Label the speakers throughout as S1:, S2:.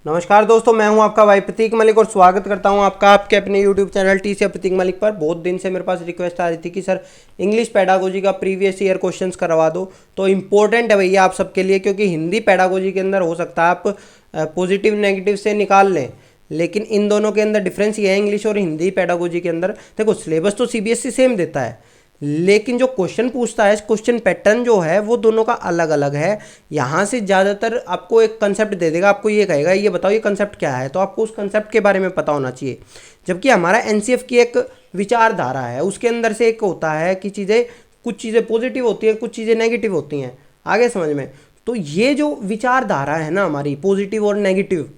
S1: नमस्कार दोस्तों, मैं हूं आपका भाई प्रतीक मलिक और स्वागत करता हूं आपका आपके अपने YouTube चैनल टी से प्रतीक मलिक पर। बहुत दिन से मेरे पास रिक्वेस्ट आ रही थी कि सर इंग्लिश पेडागोजी का प्रीवियस ईयर क्वेश्चंस करवा दो। तो इम्पोर्टेंट है भैया आप सबके लिए, क्योंकि हिंदी पेडागोजी के अंदर हो सकता है आप पॉजिटिव नेगेटिव से निकाल लें, लेकिन इन दोनों के अंदर डिफरेंस ये है, इंग्लिश और हिंदी पेडागोजी के अंदर। देखो सिलेबस तो CBSE सेम देता है, लेकिन जो क्वेश्चन पूछता है, क्वेश्चन पैटर्न जो है वो दोनों का अलग अलग है। यहाँ से ज़्यादातर आपको एक कंसेप्ट दे देगा, आपको ये कहेगा ये बताओ ये कंसेप्ट क्या है, तो आपको उस कंसेप्ट के बारे में पता होना चाहिए। जबकि हमारा NCF की एक विचारधारा है, उसके अंदर से एक होता है कि चीज़ें, कुछ चीज़ें पॉजिटिव होती हैं, कुछ चीज़ें नेगेटिव होती हैं। आगे समझ में? तो ये जो विचारधारा है ना हमारी, पॉजिटिव और नेगेटिव,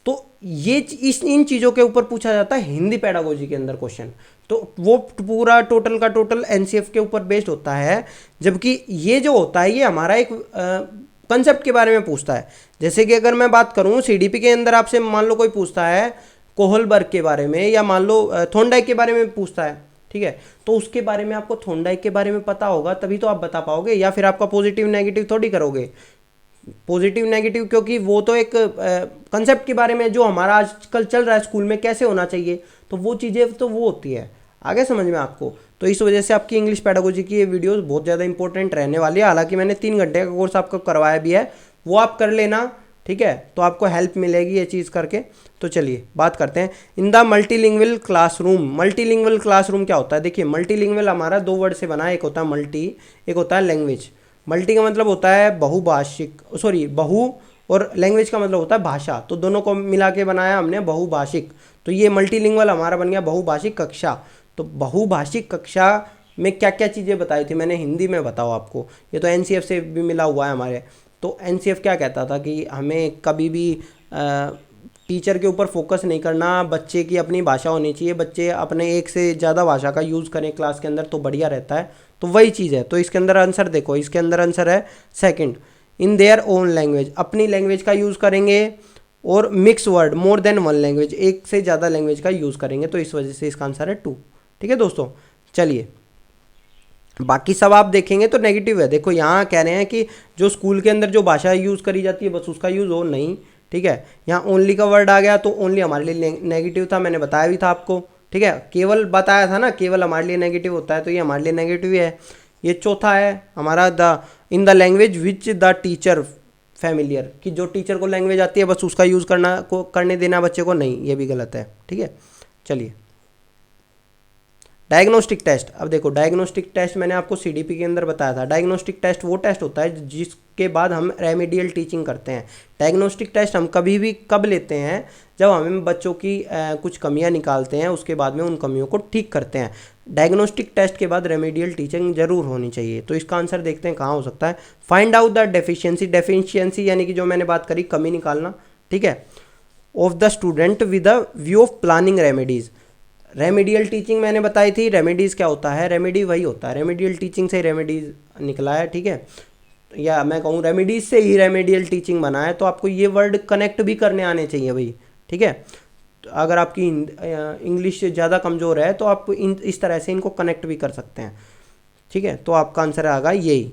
S1: तो ये इस इन चीज़ों के ऊपर पूछा जाता है हिंदी पेडागोजी के अंदर क्वेश्चन। तो वो पूरा टोटल का टोटल NCF के ऊपर बेस्ड होता है। जबकि ये जो होता है ये हमारा एक कंसेप्ट के बारे में पूछता है। जैसे कि अगर मैं बात करूँ CDP के अंदर आपसे मान लो कोई पूछता है कोहलबर्ग के बारे में, या मान लो थोंडाइक के बारे में पूछता है, ठीक है, तो उसके बारे में आपको थोंडाइक के बारे में पता होगा तभी तो आप बता पाओगे, या फिर आपका पॉजिटिव नेगेटिव थोड़ी करोगे। पॉजिटिव नेगेटिव क्योंकि वो तो एक कंसेप्ट के बारे में जो हमारा आजकल चल रहा है स्कूल में कैसे होना चाहिए, तो वो चीज़ें तो वो होती है। आगे समझ में आपको? तो इस वजह से आपकी इंग्लिश पेडागोजी की ये वीडियोस बहुत ज़्यादा इंपॉर्टेंट रहने वाली है। हालांकि मैंने 3 घंटे का कोर्स आपको करवाया भी है, वो आप कर लेना, ठीक है, तो आपको हेल्प मिलेगी ये चीज़ करके। तो चलिए बात करते हैं in the multilingual classroom. Multilingual classroom क्या होता है? देखिए मल्टीलिंगुअल हमारा 2 वर्ड से बना है, एक होता है मल्टी, एक होता है लैंग्वेज। मल्टी का मतलब होता है बहुभाषिक, सॉरी बहु, और लैंग्वेज का मतलब होता है भाषा, तो दोनों को मिला के बनाया हमने बहुभाषिक। तो ये मल्टीलिंगुअल हमारा बन गया बहुभाषिक कक्षा। तो बहुभाषिक कक्षा में क्या क्या चीज़ें बताई थी मैंने हिंदी में, बताओ आपको। ये तो NCF से भी मिला हुआ है हमारे। तो NCF क्या कहता था कि हमें कभी भी टीचर के ऊपर फोकस नहीं करना, बच्चे की अपनी भाषा होनी चाहिए, बच्चे अपने एक से ज़्यादा भाषा का यूज़ करें क्लास के अंदर तो बढ़िया रहता है। तो वही चीज़ है। तो इसके अंदर आंसर देखो, इसके अंदर आंसर है second, in their own language, अपनी लैंग्वेज का यूज़ करेंगे, और mix word more than one language, एक से ज़्यादा लैंग्वेज का यूज़ करेंगे। तो इस वजह से इसका आंसर है 2। ठीक है दोस्तों, चलिए बाकी सब आप देखेंगे तो नेगेटिव है। देखो यहाँ कह रहे हैं कि जो स्कूल के अंदर जो भाषा यूज़ करी जाती है बस उसका यूज़ हो, नहीं, ठीक है। यहाँ ओनली का वर्ड आ गया तो ओनली हमारे लिए नेगेटिव था, मैंने बताया भी था आपको, ठीक है। केवल बताया था ना, केवल हमारे लिए नेगेटिव होता है, तो ये हमारे लिए नेगेटिव ही है। ये चौथा है हमारा the in the language which the teacher familiar, कि जो टीचर को लैंग्वेज आती है बस उसका यूज़ करने देना बच्चे को, नहीं, ये भी गलत है, ठीक है। चलिए डायग्नोस्टिक टेस्ट। अब देखो डायग्नोस्टिक टेस्ट मैंने आपको CDP के अंदर बताया था। डायग्नोस्टिक टेस्ट वो टेस्ट होता है जिसके बाद हम रेमेडियल टीचिंग करते हैं। डायग्नोस्टिक टेस्ट हम कभी भी कब लेते हैं? जब हमें बच्चों की कुछ कमियां निकालते हैं, उसके बाद में उन कमियों को ठीक करते हैं। डायग्नोस्टिक टेस्ट के बाद रेमेडियल टीचिंग जरूर होनी चाहिए। तो इसका आंसर देखते हैं कहाँ हो सकता है। Find out the deficiency, deficiency यानी कि जो मैंने बात करी कमी निकालना, ठीक है, of the student with the view of planning remedies. Remedial teaching मैंने बताई थी, रेमेडीज़ क्या होता है? रेमेडी वही होता है, रेमेडियल टीचिंग से रेमेडीज निकला है, ठीक है, या मैं कहूँ रेमेडीज से ही रेमेडियल टीचिंग बना है। तो आपको ये वर्ड कनेक्ट भी करने आने चाहिए भाई, ठीक है। तो अगर आपकी इंग्लिश ज़्यादा कमज़ोर है तो आप इस तरह से इनको कनेक्ट भी कर सकते हैं, ठीक है। तो आपका आंसर आएगा यही,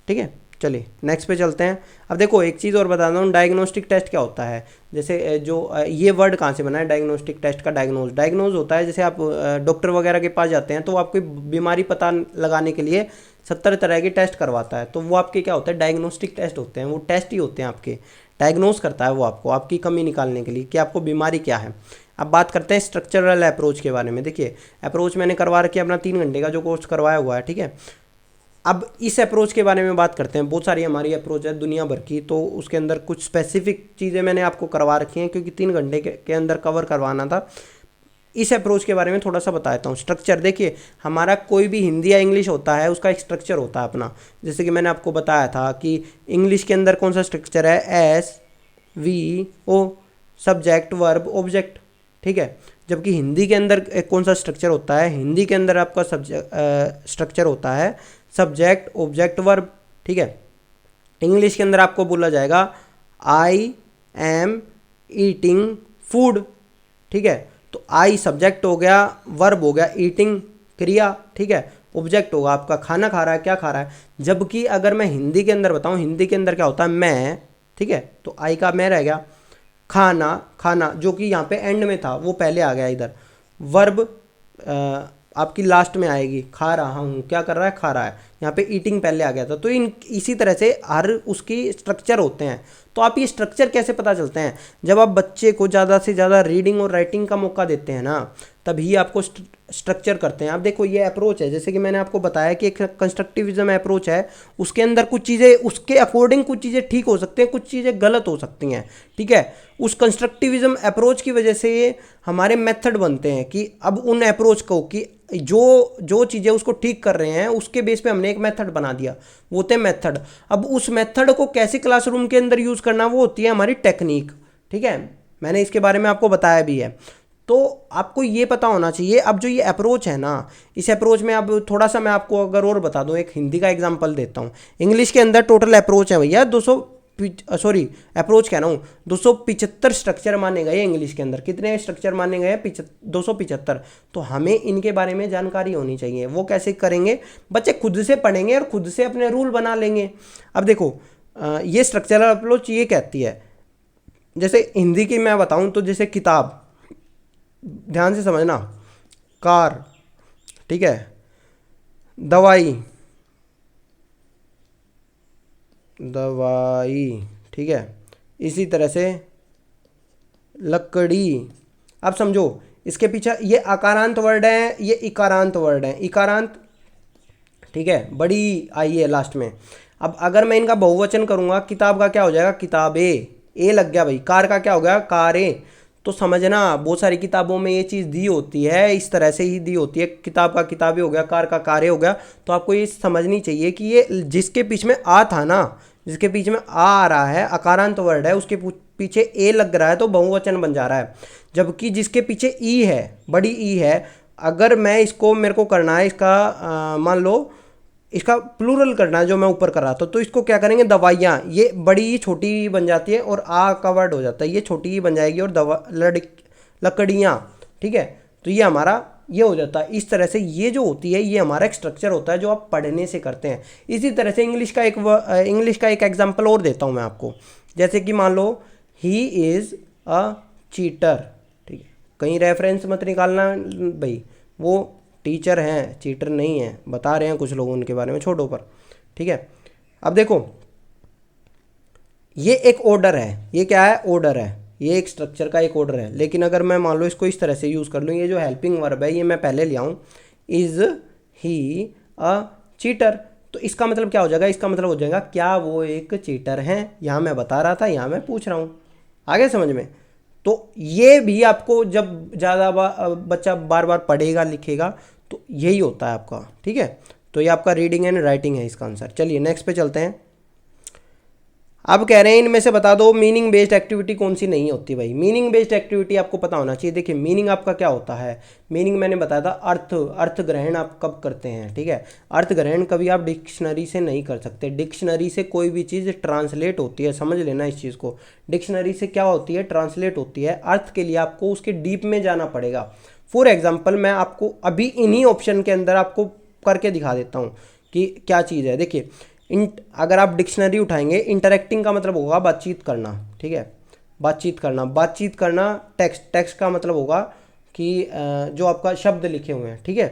S1: ठीक है। चलिए नेक्स्ट पे चलते हैं। अब देखो एक चीज़ और बता दूँ, डायग्नोस्टिक टेस्ट क्या होता है। जैसे जो ये वर्ड कहाँ से बना है डायग्नोस्टिक टेस्ट का? डायग्नोज होता है, जैसे आप डॉक्टर वगैरह के पास जाते हैं तो वो आपकी बीमारी पता लगाने के लिए 70 तरह के टेस्ट करवाता है। तो वो आपके क्या होता है? डायग्नोस्टिक टेस्ट होते हैं, वो टेस्ट ही होते हैं आपके। डायग्नोज करता है वो आपको, आपकी कमी निकालने के लिए कि आपको बीमारी क्या है। अब बात करते हैं स्ट्रक्चरल अप्रोच के बारे में। देखिए अप्रोच मैंने करवा रखी है, अपना 3 घंटे का जो कोर्स करवाया हुआ है, ठीक है। अब इस अप्रोच के बारे में बात करते हैं। बहुत सारी हमारी अप्रोच है दुनिया भर की, तो उसके अंदर कुछ स्पेसिफिक चीज़ें मैंने आपको करवा रखी हैं क्योंकि 3 घंटे के अंदर कवर करवाना था। इस अप्रोच के बारे में थोड़ा सा बताता हूँ। स्ट्रक्चर देखिए, हमारा कोई भी हिंदी या इंग्लिश होता है उसका एक स्ट्रक्चर होता है अपना। जैसे कि मैंने आपको बताया था कि इंग्लिश के अंदर कौन सा स्ट्रक्चर है? SVO, सब्जेक्ट वर्ब ऑब्जेक्ट, ठीक है। जबकि हिंदी के अंदर कौन सा स्ट्रक्चर होता है? हिंदी के अंदर आपका स्ट्रक्चर होता है सब्जेक्ट ऑब्जेक्ट वर्ब, ठीक है। इंग्लिश के अंदर आपको बोला जाएगा आई एम ईटिंग फूड, ठीक है। तो आई सब्जेक्ट हो गया, वर्ब हो गया ईटिंग क्रिया, ठीक है, ऑब्जेक्ट होगा आपका खाना खा रहा है, क्या खा रहा है। जबकि अगर मैं हिंदी के अंदर बताऊं, हिंदी के अंदर क्या होता है? मैं, ठीक है, तो आई का मैं रह गया, खाना, खाना जो कि यहाँ पे एंड में था वो पहले आ गया इधर। वर्ब आपकी लास्ट में आएगी, खा रहा हूँ, क्या कर रहा है, खा रहा है। यहाँ पे ईटिंग पहले आ गया था। तो इन इसी तरह से हर उसकी स्ट्रक्चर होते हैं। तो आप ये स्ट्रक्चर कैसे पता चलते हैं, जब आप बच्चे को ज़्यादा से ज़्यादा रीडिंग और राइटिंग का मौका देते हैं ना, तभी आपको स्ट्रक्चर करते हैं। आप देखो ये अप्रोच है, जैसे कि मैंने आपको बताया कि एक कंस्ट्रक्टिविज्म अप्रोच है, उसके अंदर कुछ चीज़ें उसके अकॉर्डिंग कुछ चीज़ें ठीक हो सकती हैं, कुछ चीज़ें गलत हो सकती हैं, ठीक है। उस कंस्ट्रक्टिविज्म अप्रोच की वजह से हमारे मेथड बनते हैं कि अब उन अप्रोच को कि जो चीज़ें उसको ठीक कर रहे हैं उसके बेस पे हमने एक मेथड बना दिया, वो होते हैं मेथड। अब उस मेथड को कैसे क्लासरूम के अंदर यूज़ करना, वो होती है हमारी टेक्निक, ठीक है। मैंने इसके बारे में आपको बताया भी है। तो आपको ये पता होना चाहिए। अब जो ये अप्रोच है ना, इस अप्रोच में अब थोड़ा सा मैं आपको अगर और बता दूं, एक हिंदी का एग्जांपल देता हूँ। इंग्लिश के अंदर टोटल अप्रोच है भैया 200, सॉरी अप्रोच कह रहा हूँ, 275 स्ट्रक्चर माने गए इंग्लिश के अंदर। कितने स्ट्रक्चर माने गए, 275। तो हमें इनके बारे में जानकारी होनी चाहिए। वो कैसे करेंगे, बच्चे खुद से पढ़ेंगे और खुद से अपने रूल बना लेंगे। अब देखो ये स्ट्रक्चरल अप्रोच ये कहती है, जैसे हिंदी की मैं बताऊँ तो जैसे किताब, ध्यान से समझना, कार, ठीक है, दवाई, दवाई, ठीक है, इसी तरह से लकड़ी। अब समझो इसके पीछे ये आकारांत वर्ड है, ये इकारांत वर्ड है, इकारांत, ठीक है, बड़ी आई है लास्ट में। अब अगर मैं इनका बहुवचन करूंगा, किताब का क्या हो जाएगा, किताबे, ए लग गया भाई। कार का क्या हो गया, कारे। तो समझना बहुत सारी किताबों में ये चीज़ दी होती है, इस तरह से ही दी होती है। किताब का किताबे हो गया, कार का कारे हो गया। तो आपको ये समझनी चाहिए कि ये जिसके बीच में आ था ना, जिसके बीच में आ रहा है, अकारांत वर्ड है, उसके पीछे ए लग रहा है तो बहुवचन बन जा रहा है। जबकि जिसके पीछे ई है, बड़ी ई है, अगर मैं इसको, मेरे को करना है इसका मान लो इसका प्लूरल करना है जो मैं ऊपर कर रहा था, तो इसको क्या करेंगे, दवाइयाँ। ये बड़ी छोटी बन जाती है और आ का वर्ड हो जाता है, ये छोटी ही बन जाएगी और लकड़ियाँ, ठीक है। तो ये हमारा ये हो जाता है। इस तरह से ये जो होती है ये हमारा एक स्ट्रक्चर होता है जो आप पढ़ने से करते हैं। इसी तरह से इंग्लिश का एक एग्जाम्पल और देता हूँ मैं आपको। जैसे कि मान लो ही इज़ अ चीटर, ठीक है, कहीं रेफरेंस मत निकालना भाई, वो टीचर हैं, चीटर नहीं है, बता रहे हैं कुछ लोग उनके बारे में, छोड़ो पर, ठीक है। अब देखो ये एक ऑर्डर है, ये क्या है, ऑर्डर है, ये एक स्ट्रक्चर का एक ऑर्डर है। लेकिन अगर मैं मान लो इसको इस तरह से यूज़ कर लूँ, ये जो हेल्पिंग वर्ब है ये मैं पहले ले आऊँ, इज़ ही अ चीटर, तो इसका मतलब क्या हो जाएगा, इसका मतलब हो जाएगा क्या वो एक चीटर हैं। यहाँ मैं बता रहा था, यहाँ मैं पूछ रहा हूँ, आगे समझ में। तो ये भी आपको जब ज़्यादा बच्चा बार बार पढ़ेगा लिखेगा तो यही होता है आपका, ठीक है। तो ये आपका रीडिंग एंड राइटिंग है इसका आंसर। चलिए नेक्स्ट पे चलते हैं। अब कह रहे हैं इनमें से बता दो मीनिंग बेस्ड एक्टिविटी कौन सी नहीं होती भाई। मीनिंग बेस्ड एक्टिविटी आपको पता होना चाहिए। देखिए मीनिंग आपका क्या होता है, मीनिंग मैंने बताया था अर्थ ग्रहण आप कब करते हैं, ठीक है। अर्थ ग्रहण कभी आप डिक्शनरी से नहीं कर सकते। डिक्शनरी से कोई भी चीज़ ट्रांसलेट होती है, समझ लेना इस चीज़ को। डिक्शनरी से क्या होती है, ट्रांसलेट होती है। अर्थ के लिए आपको उसके डीप में जाना पड़ेगा। फॉर एग्जाम्पल मैं आपको अभी इन्हीं ऑप्शन के अंदर आपको करके दिखा देता हूँ कि क्या चीज़ है। देखिए अगर आप डिक्शनरी उठाएंगे, इंटरेक्टिंग का मतलब होगा बातचीत करना, ठीक है, बातचीत करना। बातचीत करना टेक्स्ट का मतलब होगा कि जो आपका शब्द लिखे हुए हैं, ठीक है,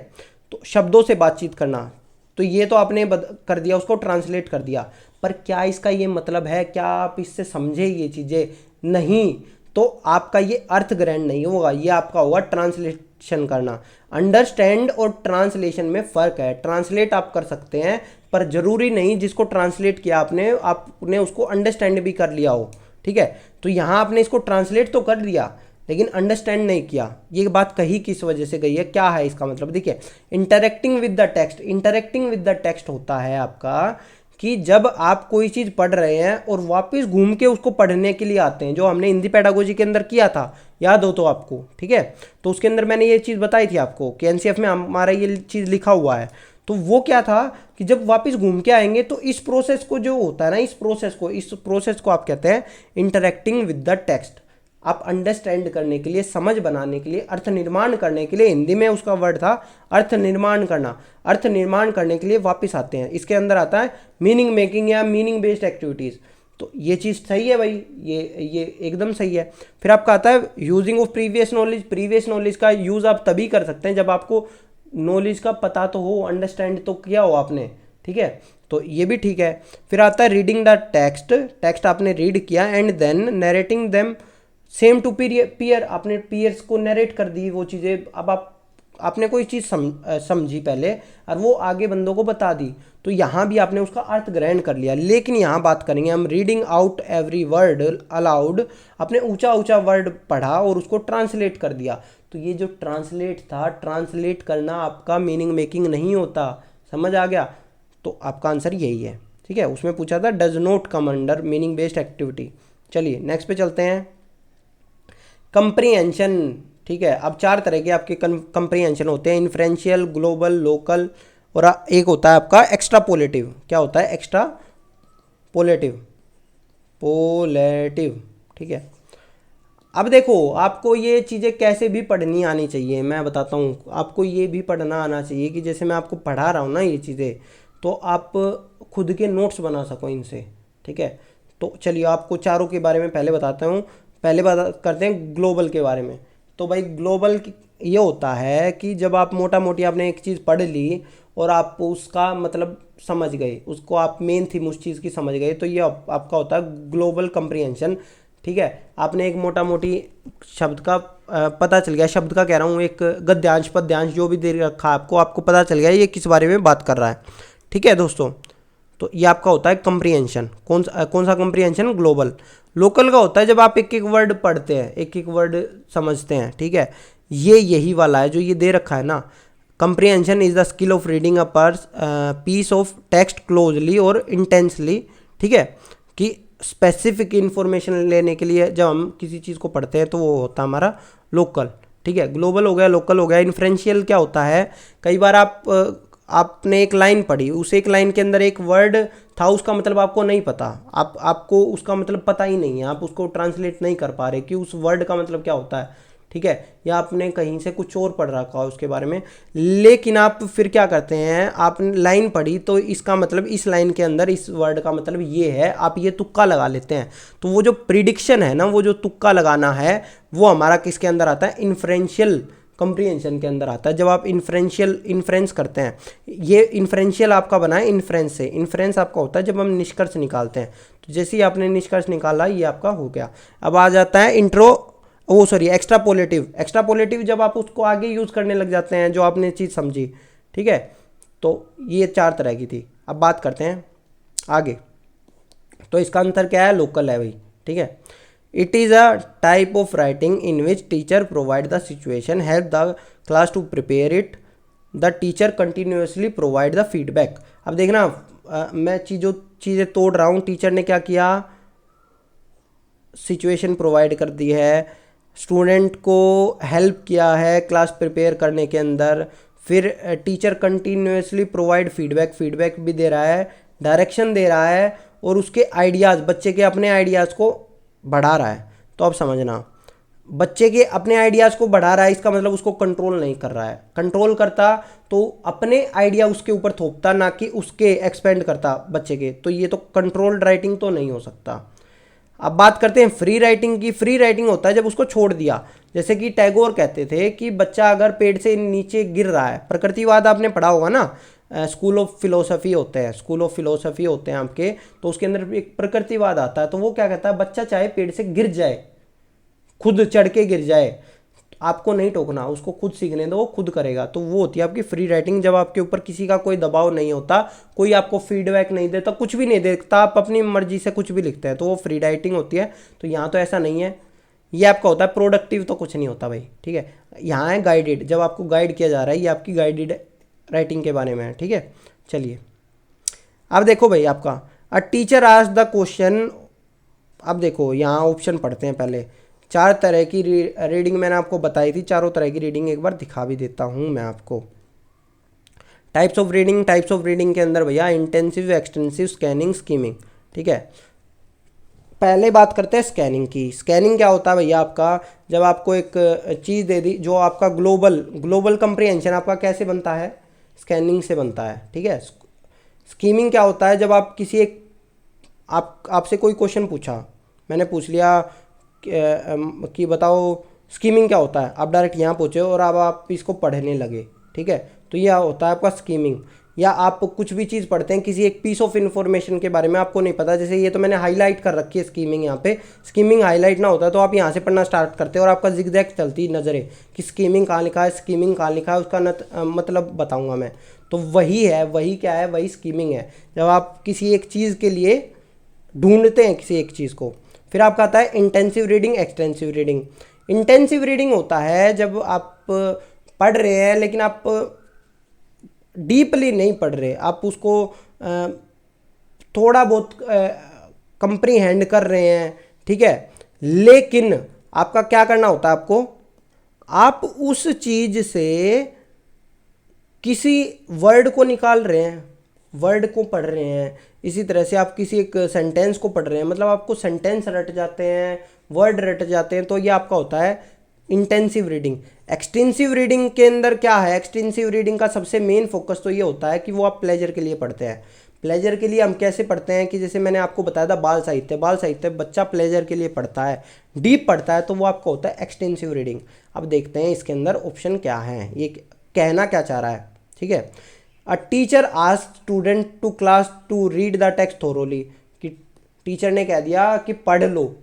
S1: तो शब्दों से बातचीत करना। तो ये तो आपने कर दिया, उसको ट्रांसलेट कर दिया, पर क्या इसका ये मतलब है, क्या आप इससे समझे ये चीज़ें, नहीं। तो आपका ये अर्थ ग्रहण नहीं होगा, ये आपका होगा ट्रांसलेशन करना। अंडरस्टैंड और ट्रांसलेशन में फ़र्क है। ट्रांसलेट आप कर सकते हैं पर ज़रूरी नहीं जिसको ट्रांसलेट किया आपने उसको अंडरस्टैंड भी कर लिया हो, ठीक है। तो यहाँ आपने इसको ट्रांसलेट तो कर दिया लेकिन अंडरस्टैंड नहीं किया। ये बात कही किस वजह से गई है, क्या है इसका मतलब। देखिए interacting with the text, interacting with the text होता है आपका कि जब आप कोई चीज़ पढ़ रहे हैं और वापस घूम के उसको पढ़ने के लिए आते हैं, जो हमने हिंदी पेडागोजी के अंदर किया था, याद हो तो आपको, ठीक है। तो उसके अंदर मैंने ये चीज़ बताई थी आपको कि एनसीएफ में हमारा ये चीज़ लिखा हुआ है। तो वो क्या था कि जब वापस घूम के आएंगे तो इस प्रोसेस को जो होता है ना, इस प्रोसेस को आप कहते हैं इंटरेक्टिंग विद द टेक्स्ट। आप अंडरस्टैंड करने के लिए, समझ बनाने के लिए, अर्थ निर्माण करने के लिए, हिंदी में उसका वर्ड था अर्थ निर्माण करना। अर्थ निर्माण करने के लिए वापस आते हैं। इसके अंदर आता है मीनिंग मेकिंग या मीनिंग बेस्ड एक्टिविटीज़। तो ये चीज़ सही है भाई, ये एकदम सही है। फिर आपका आता है using of previous knowledge. Previous knowledge का यूज़ आप तभी कर सकते हैं जब आपको नॉलेज का पता तो हो, अंडरस्टैंड तो किया हो आपने, ठीक है, तो ये भी ठीक है। फिर आता है रीडिंग द टेक्स्ट। टेक्स्ट आपने रीड किया and then narrating them same to peer, आपने पीयर्स को नरेट कर दी वो चीज़ें। अब आपने कोई चीज़ समझी पहले और वो आगे बंदों को बता दी, तो यहाँ भी आपने उसका अर्थ ग्रहण कर लिया। लेकिन यहाँ बात करेंगे हम reading out every word allowed. आपने ऊंचा ऊंचा वर्ड पढ़ा और उसको ट्रांसलेट कर दिया। तो ये जो ट्रांसलेट था, ट्रांसलेट करना आपका मीनिंग मेकिंग नहीं होता, समझ आ गया? तो आपका आंसर यही है, ठीक है। उसमें पूछा था does not come under meaning based activity. चलिए नेक्स्ट पे चलते हैं। कंप्रीहेंशन, ठीक है। अब 4 तरह के आपके कंप्रीहेंशन होते हैं, इन्फ्रेंशियल, ग्लोबल, लोकल, और एक होता है आपका एक्स्ट्रापोलेटिव। क्या होता है? एक्स्ट्रापोलेटिव, पोलेटिव, ठीक है। अब देखो, आपको ये चीज़ें कैसे भी पढ़नी आनी चाहिए, मैं बताता हूँ। आपको ये भी पढ़ना आना चाहिए कि जैसे मैं आपको पढ़ा रहा हूँ ना ये चीज़ें, तो आप खुद के नोट्स बना सको इनसे, ठीक है। तो चलिए आपको चारों के बारे में पहले बताता हूँ। पहले बात करते हैं ग्लोबल के बारे में। तो भाई ग्लोबल ये होता है कि जब आप मोटा मोटी आपने एक चीज़ पढ़ ली और आप उसका मतलब समझ गए, उसको आप मेन थीम उस चीज़ की समझ गए, तो ये आपका होता है ग्लोबल कंप्रीहेंशन, ठीक है। आपने एक मोटा मोटी शब्द का पता चल गया, शब्द का कह रहा हूँ, एक गद्यांश पद्यांश जो भी दे रखा है आपको पता चल गया ये किस बारे में बात कर रहा है, ठीक है दोस्तों। तो ये आपका होता है कंप्रीहेंशन। कौन सा कंप्रीहेंशन? ग्लोबल। लोकल का होता है जब आप एक एक वर्ड पढ़ते हैं, एक एक वर्ड समझते हैं, ठीक है। ये यही वाला है जो ये दे रखा है ना। Comprehension is the skill of reading a piece of text closely और इंटेंसली, ठीक है। कि स्पेसिफिक इंफॉर्मेशन लेने के लिए जब हम किसी चीज़ को पढ़ते हैं तो वो होता है हमारा लोकल, ठीक है। ग्लोबल हो गया, लोकल हो गया। इन्फ्रेंशियल क्या होता है? कई बार आपने एक लाइन पढ़ी, उस एक लाइन के अंदर एक वर्ड था, उसका मतलब आपको नहीं पता, आपको उसका मतलब पता ही नहीं है, आप उसको ट्रांसलेट नहीं कर पा रहे कि उस वर्ड का मतलब क्या होता है, ठीक है। या आपने कहीं से कुछ और पढ़ रखा है उसके बारे में, लेकिन आप फिर क्या करते हैं, आपने लाइन पढ़ी तो इसका मतलब इस लाइन के अंदर इस वर्ड का मतलब ये है, आप ये तुक्का लगा लेते हैं। तो वो जो प्रिडिक्शन है ना, वो जो तुक्का लगाना है, वो हमारा किसके अंदर आता है? इन्फ्रेंशियल कंप्रीहेंशन के अंदर आता है। जब आप इन्फ्रेंस करते हैं, ये इन्फ्रेंशियल आपका बना है इन्फ्रेंस से। इन्फ्रेंस आपका होता है जब हम निष्कर्ष निकालते हैं। तो जैसे ही आपने निष्कर्ष निकाला, ये आपका हो गया। अब आ जाता है एक्स्ट्रापोलेटिव। एक्स्ट्रापोलेटिव जब आप उसको आगे यूज़ करने लग जाते हैं, जो आपने चीज़ समझी, ठीक है। तो ये 4 तरह की थी। अब बात करते हैं आगे। तो इसका आंसर क्या है? लोकल है भाई, ठीक है। It is a type of writing in which teacher provide the situation, help the class to prepare it, the teacher continuously provide the feedback. अब देखना, मैं चीज़ें तोड़ रहा हूँ। टीचर ने क्या किया? सिचुएशन प्रोवाइड कर दी है, स्टूडेंट को हेल्प किया है क्लास प्रिपेयर करने के अंदर, फिर टीचर कंटिन्यूसली प्रोवाइड फीडबैक भी दे रहा है, डायरेक्शन दे रहा है, और उसके आइडियाज़, बच्चे के अपने आइडियाज़ को बढ़ा रहा है। तो अब समझना, बच्चे के अपने आइडियाज़ को बढ़ा रहा है, इसका मतलब उसको कंट्रोल नहीं कर रहा है। कंट्रोल करता तो अपने आइडिया उसके ऊपर थोपता, ना कि उसके एक्सपेंड करता बच्चे के। तो ये तो कंट्रोल्ड राइटिंग तो नहीं हो सकता। अब बात करते हैं फ्री राइटिंग की। फ्री राइटिंग होता है जब उसको छोड़ दिया। जैसे कि टैगोर कहते थे कि बच्चा अगर पेड़ से नीचे गिर रहा है, प्रकृतिवाद आपने पढ़ा होगा ना, स्कूल ऑफ फिलोसफी होते हैं आपके, तो उसके अंदर एक प्रकृतिवाद आता है। तो वो क्या कहता है? बच्चा चाहे पेड़ से गिर जाए, खुद चढ़ के गिर जाए, आपको नहीं टोकना, उसको खुद सीखने दो, वो खुद करेगा। तो वो होती है आपकी फ्री राइटिंग, जब आपके ऊपर किसी का कोई दबाव नहीं होता, कोई आपको फीडबैक नहीं देता, कुछ भी नहीं देता, आप अपनी मर्जी से कुछ भी लिखते हैं, तो वो फ्री राइटिंग होती है। तो यहाँ तो ऐसा नहीं है। ये आपका होता है प्रोडक्टिव, तो कुछ नहीं होता भाई, ठीक है। यहाँ है गाइडेड, जब आपको गाइड किया जा रहा है, ये आपकी गाइडेड राइटिंग के बारे में है, ठीक है। चलिए अब देखो भाई, आपका a teacher ask the question. अब देखो यहाँ ऑप्शन पढ़ते हैं पहले। 4 तरह की रीडिंग मैंने आपको बताई थी, चारों तरह की रीडिंग एक बार दिखा भी देता हूँ मैं आपको। टाइप्स ऑफ रीडिंग के अंदर भैया इंटेंसिव, एक्सटेंसिव, स्कैनिंग, स्कीमिंग, ठीक है। पहले बात करते हैं स्कैनिंग की। स्कैनिंग क्या होता है भैया? आपका जब आपको एक चीज़ दे दी, जो आपका ग्लोबल कंप्रीहेंशन आपका कैसे बनता है? स्कैनिंग से बनता है, ठीक है। स्कीमिंग क्या होता है? जब आप किसी एक आपसे कोई क्वेश्चन पूछा, मैंने पूछ लिया कि बताओ स्कीमिंग क्या होता है, आप डायरेक्ट यहाँ पूछे और अब आप इसको पढ़ने लगे, ठीक है, तो यह होता है आपका स्कीमिंग। या आप कुछ भी चीज़ पढ़ते हैं, किसी एक पीस ऑफ इन्फॉर्मेशन के बारे में आपको नहीं पता, जैसे ये तो मैंने हाईलाइट कर रखी है स्कीमिंग, यहाँ पे स्कीमिंग हाईलाइट ना होता है तो आप यहाँ से पढ़ना स्टार्ट करते हो और आपका जिगजैग चलती नज़रें कि स्कीमिंग कहाँ लिखा है, स्कीमिंग कहाँ लिखा है, उसका मतलब बताऊँगा मैं। तो वही है, वही क्या है, वही स्कीमिंग है। जब आप किसी एक चीज़ के लिए ढूंढते हैं किसी एक चीज़ को। फिर आपका आता है intensive reading, extensive reading. Intensive reading होता है जब आप पढ़ रहे हैं लेकिन आप डीपली नहीं पढ़ रहे, आप उसको थोड़ा बहुत कंप्रीहेंड कर रहे हैं, ठीक है, लेकिन आपका क्या करना होता है, आपको आप उस चीज़ से किसी वर्ड को निकाल रहे हैं, वर्ड को पढ़ रहे हैं। इसी तरह से आप किसी एक सेंटेंस को पढ़ रहे हैं, मतलब आपको सेंटेंस रट जाते हैं, वर्ड रट जाते हैं, तो ये आपका होता है इंटेंसिव रीडिंग। एक्सटेंसिव रीडिंग के अंदर क्या है, एक्सटेंसिव रीडिंग का सबसे मेन फोकस तो ये होता है कि वो आप प्लेजर के लिए पढ़ते हैं। प्लेजर के लिए हम कैसे पढ़ते हैं कि जैसे मैंने आपको बताया था बाल साहित्य, बाल साहित्य बच्चा प्लेजर के लिए पढ़ता है, डीप पढ़ता है, तो वो आपका होता है एक्सटेंसिव रीडिंग। अब देखते हैं इसके अंदर ऑप्शन क्या है, ये कहना क्या चाह रहा है, ठीक है। A teacher asked student to class to read the text thoroughly, कि टीचर ने कह दिया कि पढ़ लो,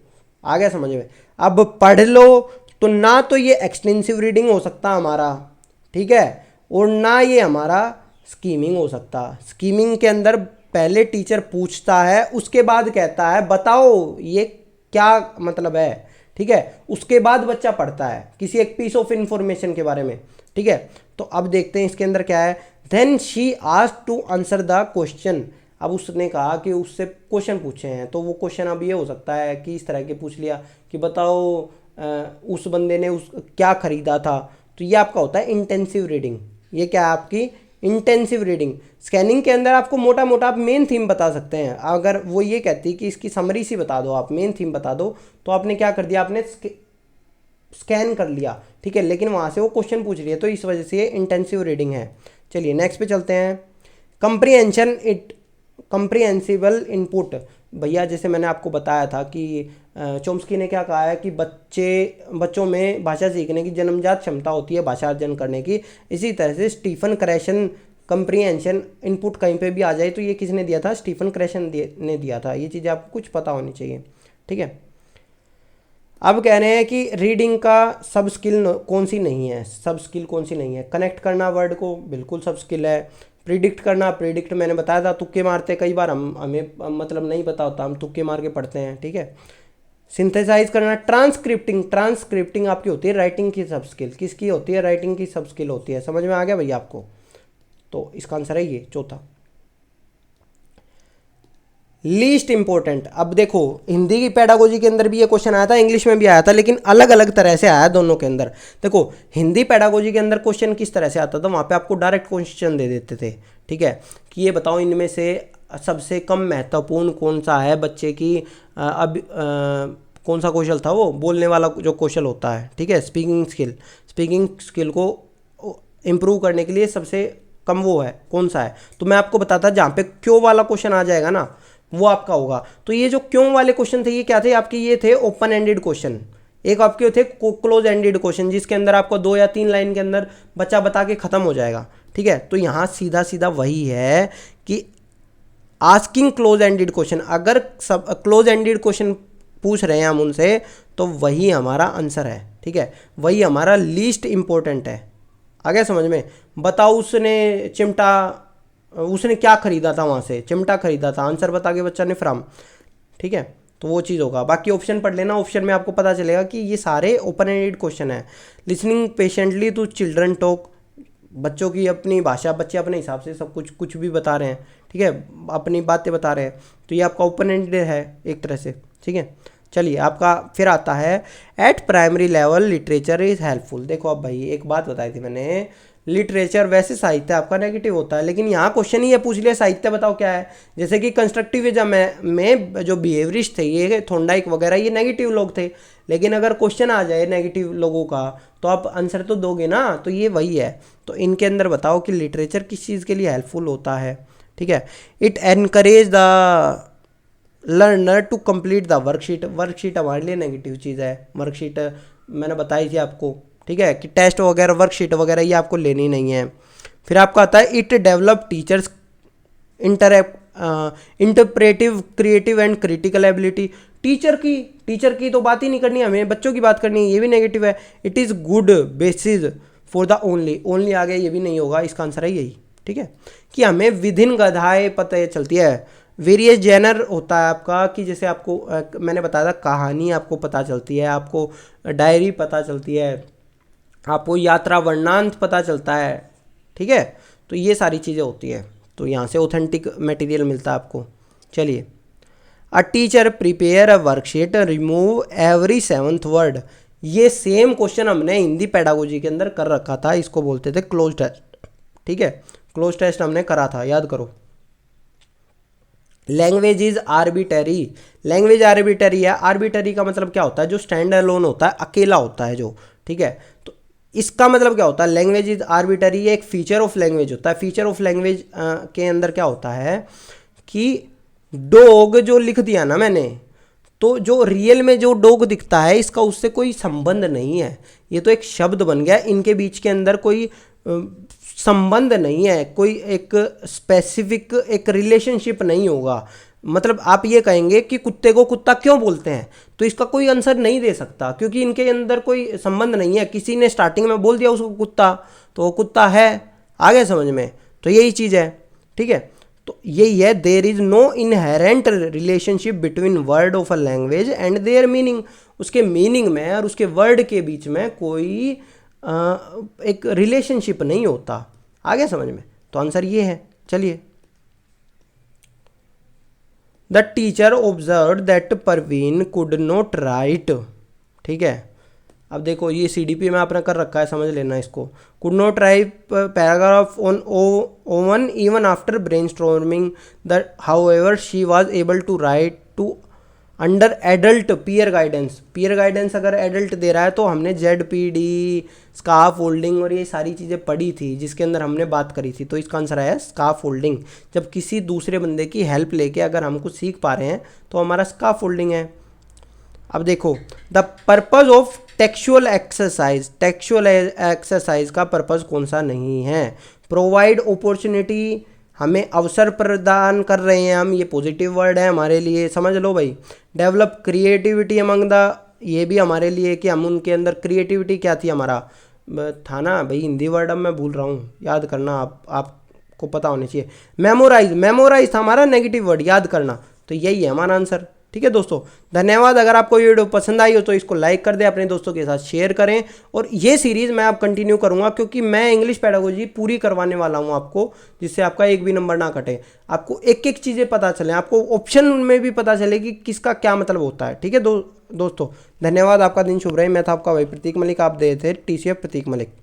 S1: आ गया समझ में। अब पढ़ लो तो ना तो ये एक्सटेंसिव रीडिंग हो सकता हमारा, ठीक है, और ना ये हमारा स्कीमिंग हो सकता। स्कीमिंग के अंदर पहले टीचर पूछता है, उसके बाद कहता है बताओ ये क्या मतलब है, ठीक है, उसके बाद बच्चा पढ़ता है किसी एक पीस ऑफ इंफॉर्मेशन के बारे में, ठीक है। तो अब देखते हैं इसके अंदर क्या है। Then she asked to answer the question, अब उसने कहा कि उससे क्वेश्चन पूछे हैं, तो वो क्वेश्चन अब ये हो सकता है कि इस तरह के पूछ लिया कि बताओ उस बंदे ने उस क्या खरीदा था, तो ये आपका होता है इंटेंसिव रीडिंग। ये क्या है आपकी इंटेंसिव रीडिंग। स्कैनिंग के अंदर आपको मोटा मोटा आप मेन थीम बता सकते हैं, अगर वो ये कहती कि इसकी समरी सी बता दो, आप मेन थीम बता दो, तो आपने क्या कर दिया, आपने स्कैन कर लिया, ठीक है, लेकिन वहाँ से वो क्वेश्चन पूछ रही है, तो इस वजह से ये इंटेंसिव रीडिंग है। चलिए नेक्स्ट पे चलते हैं। कंप्रीहेंशन इट कंप्रीहेंसिबल इनपुट, भैया जैसे मैंने आपको बताया था कि चोम्स्की ने क्या कहा है कि बच्चों में भाषा सीखने की जन्मजात क्षमता होती है भाषा अर्जन करने की। इसी तरह से स्टीफन क्रैशन कंप्रीहेंशन इनपुट कहीं पे भी आ जाए तो ये किसने दिया था, स्टीफन क्रैशन ने दिया था। ये चीज़ें आपको कुछ पता होनी चाहिए, ठीक है। अब कह रहे हैं कि रीडिंग का सब स्किल कौन सी नहीं है, सब स्किल कौन सी नहीं है। कनेक्ट करना वर्ड को बिल्कुल सब स्किल है। प्रिडिक्ट करना, प्रिडिक्ट मैंने बताया था तुक्के मारते, कई बार हमें मतलब नहीं पता होता, हम तुक्के मार के पढ़ते हैं, ठीक है। सिंथेसाइज करना, ट्रांसक्रिप्टिंग, ट्रांसक्रिप्टिंग आपकी होती है राइटिंग की सब स्किल, किसकी होती है, राइटिंग की सब स्किल होती है। समझ में आ गया भैया आपको, तो इसका आंसर है ये चौथा। लीस्ट इंपॉर्टेंट, अब देखो हिंदी की पेडागोजी के अंदर भी ये क्वेश्चन आया था, इंग्लिश में भी आया था, लेकिन अलग अलग तरह से आया दोनों के अंदर। देखो हिंदी पेडागोजी के अंदर क्वेश्चन किस तरह से आता था, वहाँ पे आपको डायरेक्ट क्वेश्चन दे देते थे, ठीक है, कि ये बताओ इनमें से सबसे कम महत्वपूर्ण कौन सा है बच्चे की कौन सा कौशल था, वो बोलने वाला जो कौशल होता है, ठीक है, स्पीकिंग स्किल को इम्प्रूव करने के लिए सबसे कम वो है कौन सा है। तो मैं आपको बताता जहाँ पे क्यों वाला क्वेश्चन आ जाएगा ना, वो आपका होगा। तो ये जो क्यों वाले क्वेश्चन थे ये क्या थे आपके, ये थे ओपन एंडेड क्वेश्चन। एक आपके थे क्लोज एंडेड क्वेश्चन जिसके अंदर आपको 2 या 3 लाइन के अंदर बच्चा बता के खत्म हो जाएगा, ठीक है। तो यहाँ सीधा सीधा वही है कि आस्किंग क्लोज एंडेड क्वेश्चन, अगर सब क्लोज एंडेड क्वेश्चन पूछ रहे हैं हम उनसे तो वही हमारा आंसर है, ठीक है, वही हमारा लीस्ट इंपॉर्टेंट है। आ गया समझ में। बताओ उसने क्या खरीदा था, वहाँ से चिमटा खरीदा था, आंसर बता के बच्चा ने फ्रॉम, ठीक है, तो वो चीज़ होगा। बाकी ऑप्शन पढ़ लेना, ऑप्शन में आपको पता चलेगा कि ये सारे ओपन एंडेड क्वेश्चन है। Listening patiently to children talk, बच्चों की अपनी भाषा, बच्चे अपने हिसाब से सब कुछ भी बता रहे हैं, ठीक है, अपनी बातें बता रहे हैं, तो ये आपका ओपन एंडेड है एक तरह से, ठीक है। चलिए आपका फिर आता है eight primary level literature is helpful. देखो अब भाई एक बात बताई थी मैंने, लिटरेचर वैसे साहित्य आपका नेगेटिव होता है, लेकिन यहाँ क्वेश्चन ही ये पूछ लिया साहित्य बताओ क्या है। जैसे कि कंस्ट्रक्टिविज्म में जो बिहेवियरिस्ट थे ये थॉर्नडाइक वगैरह ये नेगेटिव लोग थे, लेकिन अगर क्वेश्चन आ जाए नेगेटिव लोगों का तो आप आंसर तो दोगे ना, तो ये वही है। तो इनके अंदर बताओ कि लिटरेचर किस चीज़ के लिए हेल्पफुल होता है, ठीक है। It encourage the learner to complete the worksheet. Worksheet हमारे लिए नेगेटिव चीज़ है। वर्कशीट मैंने बताई थी आपको, ठीक है, कि टेस्ट वगैरह वर्कशीट वगैरह ये आपको लेनी नहीं है। फिर आपका आता है it develop teachers interpretive creative and critical ability. Teacher की तो बात ही नहीं करनी है, हमें बच्चों की बात करनी है, ये भी नेगेटिव है। It is good basis for the only आ गया, ये भी नहीं होगा, इसका आंसर है यही, ठीक है, कि हमें विधिन गधाएं पता चलती है। वेरियस जेनर होता है आपका, कि जैसे आपको मैंने बताया था कहानी आपको पता चलती है, आपको डायरी पता चलती है, आपको यात्रा वर्णांत पता चलता है, ठीक है, तो ये सारी चीज़ें होती हैं। तो यहाँ से ऑथेंटिक मटेरियल मिलता है आपको। चलिए, a teacher prepare a worksheet remove every 7th word. ये सेम क्वेश्चन हमने हिंदी पेडागोजी के अंदर कर रखा था, इसको बोलते थे क्लोज टेस्ट, ठीक है, क्लोज टेस्ट हमने करा था, याद करो। Language is arbitrary. Language arbitrary है। आर्बिटरी का मतलब क्या होता है? जो स्टैंड अलोन होता है, अकेला होता है जो, ठीक है। तो इसका मतलब क्या होता है? लैंग्वेज इज आर्बिटरी एक फीचर ऑफ लैंग्वेज होता है। फीचर ऑफ लैंग्वेज के अंदर क्या होता है कि डॉग जो लिख दिया ना मैंने, तो जो रियल में जो डॉग दिखता है इसका उससे कोई संबंध नहीं है, ये तो एक शब्द बन गया, इनके बीच के अंदर कोई संबंध नहीं है, कोई एक स्पेसिफिक एक रिलेशनशिप नहीं होगा। मतलब आप ये कहेंगे कि कुत्ते को कुत्ता क्यों बोलते हैं, तो इसका कोई आंसर नहीं दे सकता, क्योंकि इनके अंदर कोई संबंध नहीं है। किसी ने स्टार्टिंग में बोल दिया उसको कुत्ता, तो वो कुत्ता है, आगे समझ में, तो यही चीज़ है, ठीक है। तो यही है, there is no inherent relationship between word of a language and their meaning. उसके मीनिंग में और उसके वर्ड के बीच में कोई एक रिलेशनशिप नहीं होता, आगे समझ में, तो आंसर ये है। चलिए, the teacher observe that Parveen could not right, ठीक है। अब देखो ये CDP में आपने कर रखा है, समझ लेना इसको। Could not write paragraph on own even after brainstorming that however she was able to write to under adult peer guidance. Peer guidance अगर एडल्ट दे रहा है तो हमने ZPD, स्काफ फोल्डिंग और ये सारी चीज़ें पढ़ी थी, जिसके अंदर हमने बात करी थी, तो इसका आंसर है स्काफ फोल्डिंग। जब किसी दूसरे बंदे की हेल्प लेके अगर हम कुछ सीख पा रहे हैं तो हमारा स्काफ फोल्डिंग है। अब देखो, the purpose of textual exercise. Textual exercise का पर्पज़ कौन सा नहीं है? प्रोवाइड अपॉर्चुनिटी, हमें अवसर प्रदान कर रहे हैं हम, ये पॉजिटिव वर्ड है हमारे लिए, समझ लो भाई। डेवलप क्रिएटिविटी अमंग द, ये भी हमारे लिए कि हम उनके अंदर क्रिएटिविटी क्या थी हमारा था ना भाई, हिंदी वर्ड अब मैं भूल रहा हूँ, याद करना, आपको पता होना चाहिए। मेमोराइज था हमारा नेगेटिव वर्ड, याद करना, तो यही है हमारा आंसर, ठीक है दोस्तों। धन्यवाद। अगर आपको ये वीडियो पसंद आई हो तो इसको लाइक कर दें, अपने दोस्तों के साथ शेयर करें, और ये सीरीज़ मैं आप कंटिन्यू करूंगा, क्योंकि मैं इंग्लिश पेडागोजी पूरी करवाने वाला हूं आपको, जिससे आपका एक भी नंबर ना कटे, आपको एक एक चीज़ें पता चलें, आपको ऑप्शन में भी पता चले कि किसका क्या मतलब होता है, ठीक है दोस्तों। धन्यवाद, आपका दिन शुभ रहे। मैं था आपका भाई प्रतीक मलिक, आप दे थे TCF प्रतीक मलिक।